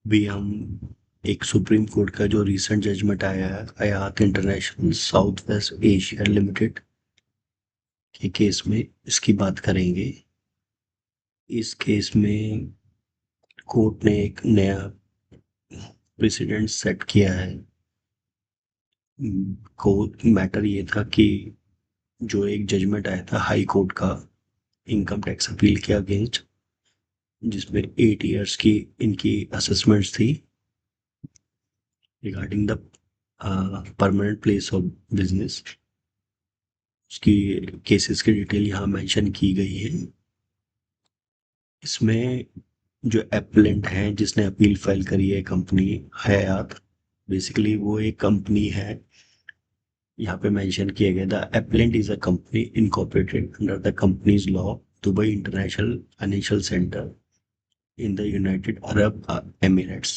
भी हम एक सुप्रीम कोर्ट का जो रिसेंट जजमेंट आया है Hyatt International South West Asia Limited के केस में इसकी बात करेंगे। इस केस में कोर्ट ने एक नया प्रेसिडेंट सेट किया है। कोर्ट मैटर ये था कि जो एक जजमेंट आया था हाई कोर्ट का इनकम टैक्स अपील के अगेंस्ट, जिसमें 8 इयर्स की इनकी असेसमेंट्स थी regarding the permanent place of business. उसकी केसेस की डिटेल यहाँ मेंशन की गई है। इसमें जो एप्लेंट है जिसने अपील फाइल करी है कंपनी हयात, बेसिकली वो एक कंपनी है। यहाँ पे मेंशन किया गया था appellant is a company incorporated under the companies law Dubai international financial centre in the United Arab Emirates.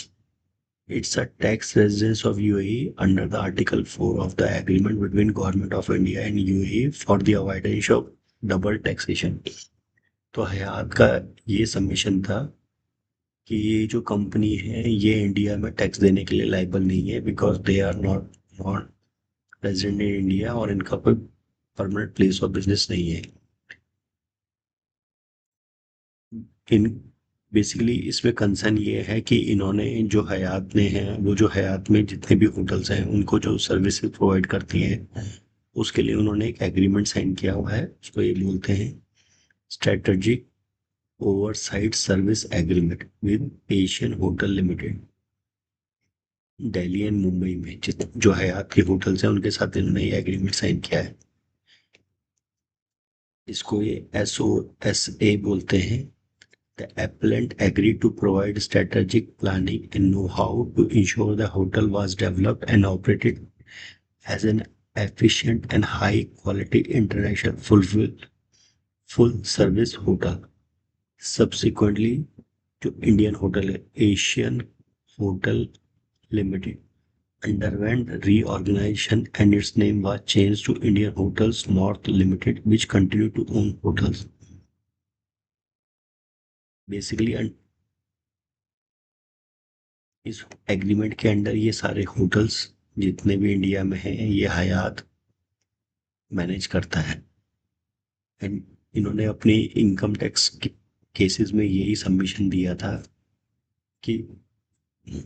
It's a tax residence of UAE under the Article 4 of the agreement between Government of India and UAE for the avoidance of double taxation. तो हयात का ये submission था कि ये जो company है ये India में टैक्स देने के लिए लायबल नहीं है because they are not resident in India और इनका कोई परमानेंट प्लेस ऑफ बिजनेस नहीं है। इन बेसिकली इसमें कंसर्न ये है कि इन्होंने जो हयात ने हैं वो जो हयात में जितने भी होटल्स हैं उनको जो सर्विसेज प्रोवाइड करती हैं उसके लिए उन्होंने एक एग्रीमेंट साइन किया हुआ है। उसको ये बोलते हैं strategic oversight service agreement with Asian hotel limited. Delhi and Mumbai में जितने जो हयात के होटल्स हैं उनके साथ इन्होंने ये एग्रीमेंट साइन किया है। इसको ये SOSA बोलते हैं। The appellant agreed to provide strategic planning and know-how to ensure the hotel was developed and operated as an efficient and high-quality international full-service hotel. Subsequently, जो इंडियन होटल है Asian hotel limited underwent reorganization and its name was changed to Indian Hotels North Limited, which continued to own hotels. Basically, इस agreement के under ये सारे hotels जितने भी India में हैं ये हयात मैनेज करता है। एंड इन्होंने अपनी इनकम टैक्स केसेस में यही सबमिशन दिया था कि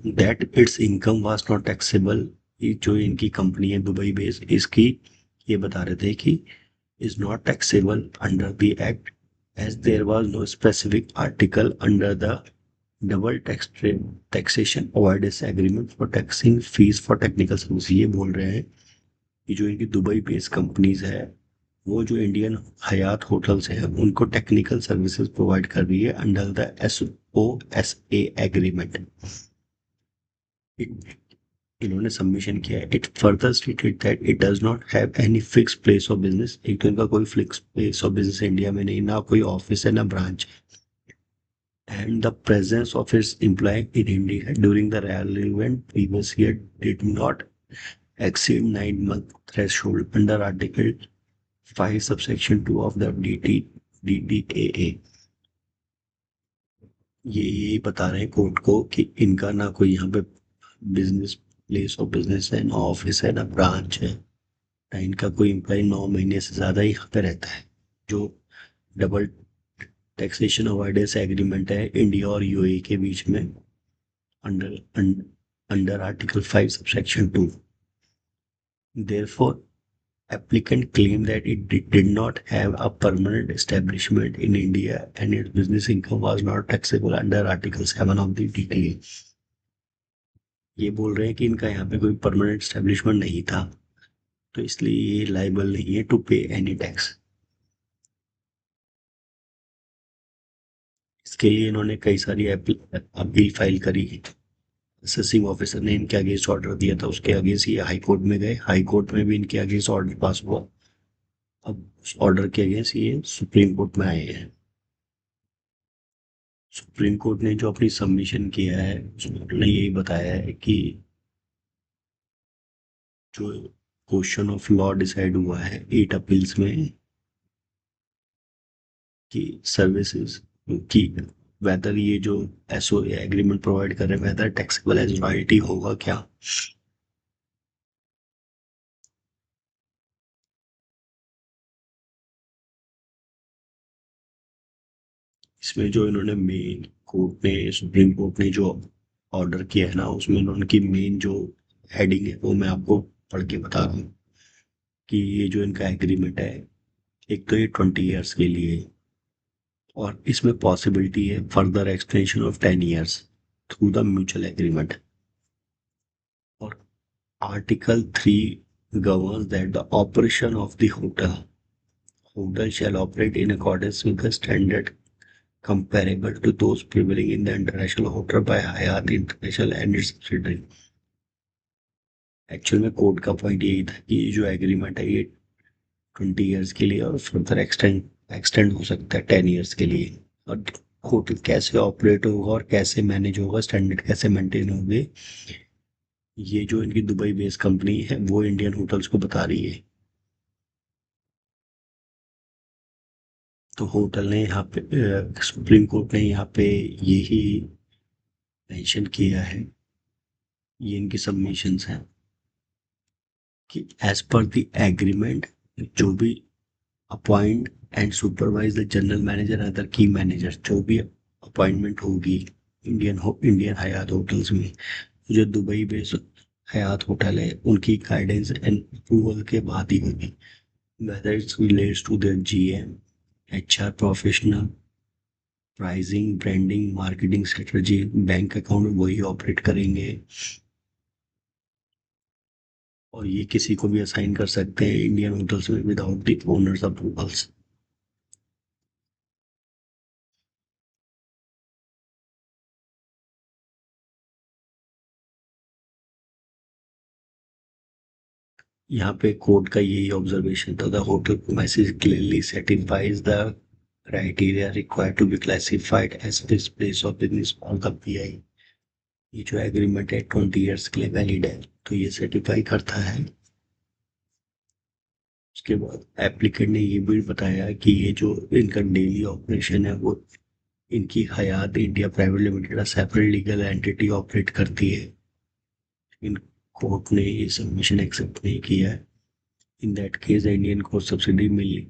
that it's income was not taxable. जो इनकी कंपनी है दुबई बेस्ड इसकी ये बता रहे थे कि is not taxable under the act as there was no specific article under the double taxation avoidance agreement for taxing fees for technical service. ये बोल रहे हैं कि जो इनकी दुबई बेस्ड कंपनीज है वो जो इंडियन हयात होटल्स हैं उनको टेक्निकल सर्विसेज प्रोवाइड कर रही है अंडर द SOSA एग्रीमेंट। इन्होंने सबमिशन किया है। It further stated that it does not have any fix place of business. एक तो इनका कोई fix place of business India में नहीं, ना कोई ऑफिस है ना branch. And the presence of its employee in India during the relevant previous year did not exceed 9 month threshold under Article 5 subsection 2 of the DDAA। ये बता रहे हैं कोर्ट को कि इनका ना कोई यहाँ पे बिजनेस प्लेस ऑफ बिजनेस है, ना ऑफिस है, ना ब्रांच है, ना इनका कोई एम्प्लॉय 9 महीने से ज़्यादा यहाँ पे रहता है। जो डबल टैक्सेशन अवॉइडेंस एग्रीमेंट है इंडिया और UAE के बीच में under under Article 5 subsection 2। Therefore, applicant claimed that it did not have a permanent establishment in India and its business income was not taxable under Article 7 of the DTA। ये बोल रहे हैं कि इनका यहाँ पे कोई परमानेंट एस्टेब्लिशमेंट नहीं था तो इसलिए ये लाइबल नहीं है टू पे एनी टैक्स। इसके लिए इन्होंने कई सारी अपील फाइल करी है। असेसिंग ऑफिसर ने इनके अगेंस्ट ऑर्डर दिया था, उसके अगेंस्ट ये हाई कोर्ट में गए, हाई कोर्ट में भी इनके अगेंस्ट ऑर्डर पास हुआ। अब उस ऑर्डर के अगेंस्ट ये सुप्रीम कोर्ट में आए हैं। सुप्रीम कोर्ट ने जो अपनी सबमिशन किया है उसमें उन्होंने यही बताया है कि जो क्वेश्चन ऑफ लॉ डिसाइड हुआ है 8 अपील्स में कि सर्विसेज की वेदर ये जो एसओए एग्रीमेंट प्रोवाइड कर रहे हैं वेदर टैक्सेबल एज रॉयल्टी होगा क्या। इसमें जो इन्होंने मेन कोर्ट ने सुप्रीम कोर्ट ने जो ऑर्डर किया है ना उसमें उनकी मेन जो हेडिंग है वो मैं आपको पढ़ के बता रहा हूँ कि ये जो इनका एग्रीमेंट है एक तो ये 20 ईयर्स के लिए है, और इसमें पॉसिबिलिटी है further extension of 10 years through the mutual agreement. और article 3 governs that the operation of the hotel shall operate in accordance with the standard comparable to those prevailing in the international hotel by Hyatt International and its subsidiary। Actual में court का point यही था कि ये जो agreement है ये 20 years के लिए और फर्दर एक्सटेंड हो सकता है 10 ईयर्स के लिए। और होटल कैसे ऑपरेट होगा और कैसे मैनेज होगा स्टैंडर्ड कैसे मेंटेन होंगे ये जो इनकी दुबई बेस्ड कंपनी है वो इंडियन होटल्स को बता रही है। तो होटल ने यहाँ पे सुप्रीम कोर्ट ने यहाँ पे यही मेंशन किया है, ये इनकी सबमिशंस हैं कि एज पर द एग्रीमेंट जो भी appoint and supervise the general manager other की मैनेजर जो भी अपॉइंटमेंट होगी इंडियन हयात होटल्स में जो दुबई बेस्ड हयात होटल है उनकी गाइडेंस एंड अप्रूवल के बाद ही होगी। Whether it's relates to their GM HR professional pricing branding marketing strategy bank account वही ऑपरेट करेंगे और ये किसी को भी असाइन कर सकते हैं इंडियन होटल्स में विदाउट द ओनर्स अप्रूवल्स। यहाँ पे कोर्ट का यही ऑब्जर्वेशन था the hotel premises clearly satisfies the criteria required to be classified as this place of business on the PI. ये जो एग्रीमेंट है 20 ईयर्स के लिए वैलिड है तो ये सर्टिफाई करता है। उसके बाद एप्लीकेंट ने ये भी बताया कि ये जो इनका डेली ऑपरेशन है वो इनकी Hyatt India Private Limited separate legal entity operate करती है। इन कोर्ट ने ये सबमिशन एक्सेप्ट नहीं किया है। In that case Indian court subsidy मिली।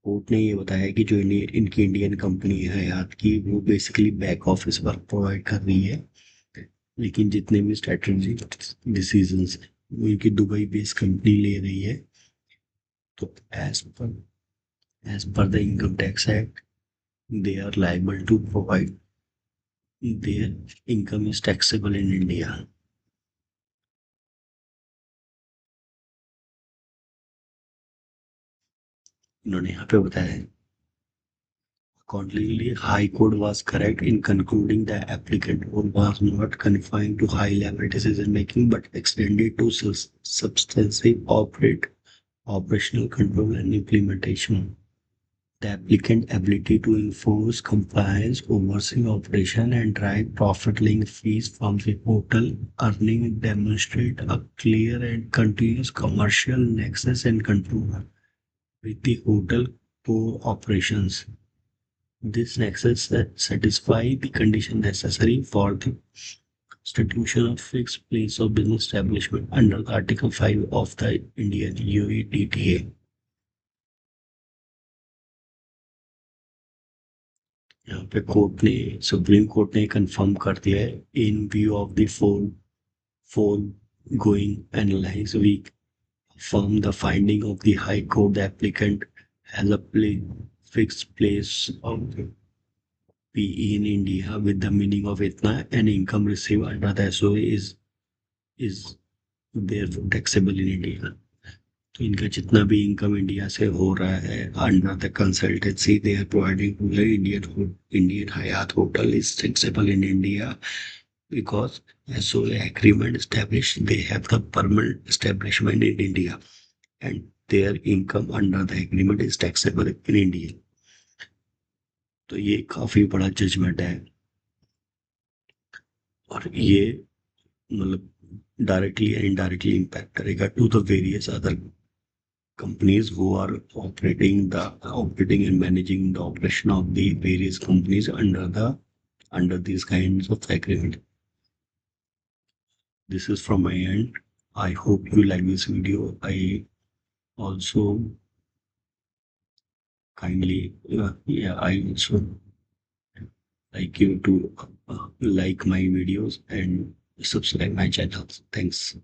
कोर्ट ने ये बताया कि जो इनकी इंडियन कंपनी है हयात की वो basically back office work provide कर रही है लेकिन जितने भी स्ट्रेटेजिक डिसीजंस हैं वो इनकी दुबई बेस्ड कंपनी ले रही है। तो as per the income tax act they are liable to provide their income is taxable in India। इन्होंने यहाँ पे बताया accordingly high court was correct in concluding the applicant role was not confined to high level decision making but extended to substantive operational control and implementation। The applicant ability to enforce compliance, oversee operation, and drive profit-linked fees from the hotel earning demonstrate a clear and continuous commercial nexus and control with the hotel core operations। This nexus satisfies the condition necessary for the institution of fixed place of business establishment under Article 5 of the Indian UEDTA। यहाँ पे court ने supreme court ने confirm कर दिया है in view of the foregoing analyse we affirm the finding of the high court the applicant has a fixed place of PE in India with the meaning of itna and income received under the SOA is therefore taxable in India। तो इनका जितना भी income India से हो रहा है under the consultancy they are providing to the Indian Hyatt hotel is taxable in India because SOA agreement established they have the permanent establishment in India and their income under the agreement is taxable in India। तो ये काफी बड़ा judgement है और ये मतलब directly and indirectly impact करेगा to the various other companies who are operating and managing the operation of the various companies under the under these kinds of agreement. This is from my end. I hope you like this video. I also kindly, yeah, I also like you to like my videos and subscribe my channel. Thanks.